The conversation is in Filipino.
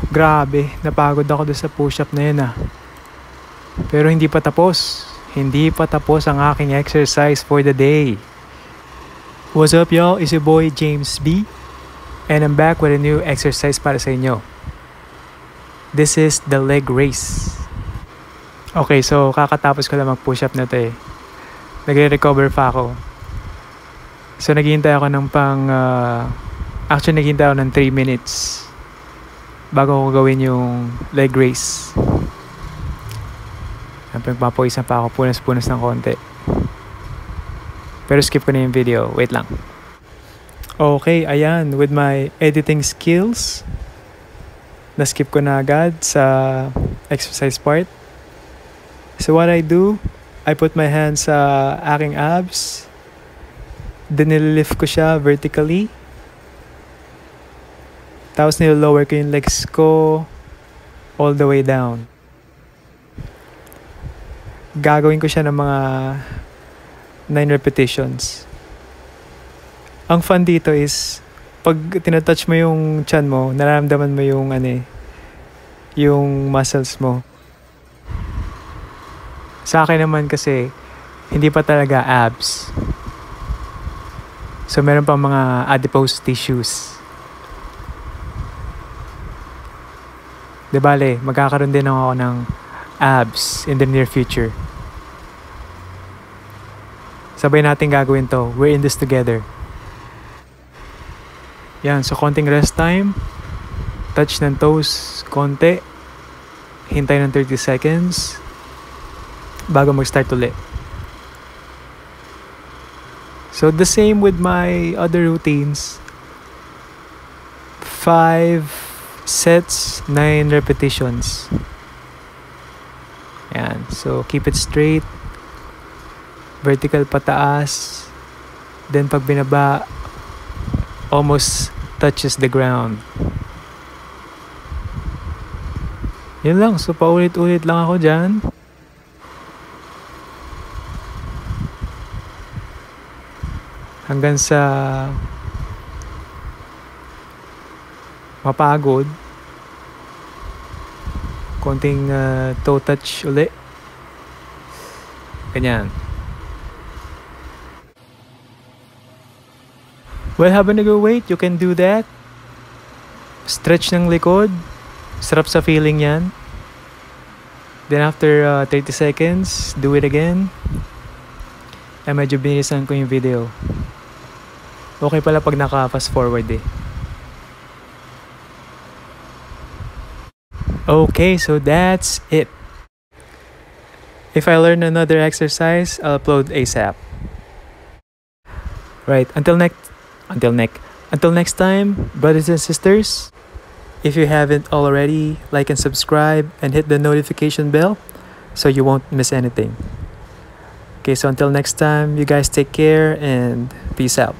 Grabe, napagod ako doon sa push-up na yun Pero hindi pa tapos. Hindi pa tapos ang aking exercise for the day. What's up y'all? It's your boy James B. And I'm back with a new exercise para sa inyo. This is the leg race. Okay, so kakatapos ko lang mag-push-up na to Nagre-recover pa ako. So naghihintay ako ng actually naghihintay ako ng 3 minutes bago ko gawin yung leg race. Nagpapawisan pa ako, punas-punas ng konti. Pero skip ko na yung video. Wait lang. Okay, ayan. With my editing skills, na-skip ko na agad sa exercise part. So what I do, I put my hands sa aking abs. Then nililift ko siya vertically. Tapos nilolower ko yung legs ko all the way down. Gagawin ko siya ng mga 9 repetitions. Ang fun dito is pag tinatouch mo yung chan mo, nararamdaman mo yung yung muscles mo. Sa akin naman kasi hindi pa talaga abs. So meron pa mga adipose tissues. De bale, magkakaroon din ako ng abs in the near future. Sabay natin gagawin to. We're in this together. Yan, so konting rest time. Touch ng toes, konti. Hintay ng 30 seconds bago mag-start ulit. So the same with my other routines. 5 sets, 9 repetitions. Yan, so keep it straight. Vertical pataas. Then pag binaba, almost touches the ground. Yun lang. So paulit-ulit lang ako dyan. Hanggang sa mapagod. Konting toe touch ulit. Ganyan. Well, habang nag-wait, you can do that. Stretch ng likod. Sarap sa feeling yan. Then after 30 seconds, do it again. Ay, medyo binisan ko yung video. Okay pala pag naka-fast forward Okay, so that's it. If I learn another exercise, I'll upload ASAP. Right, until next time, brothers and sisters, if you haven't already, like and subscribe and hit the notification bell so you won't miss anything. Okay, so until next time, you guys take care and peace out.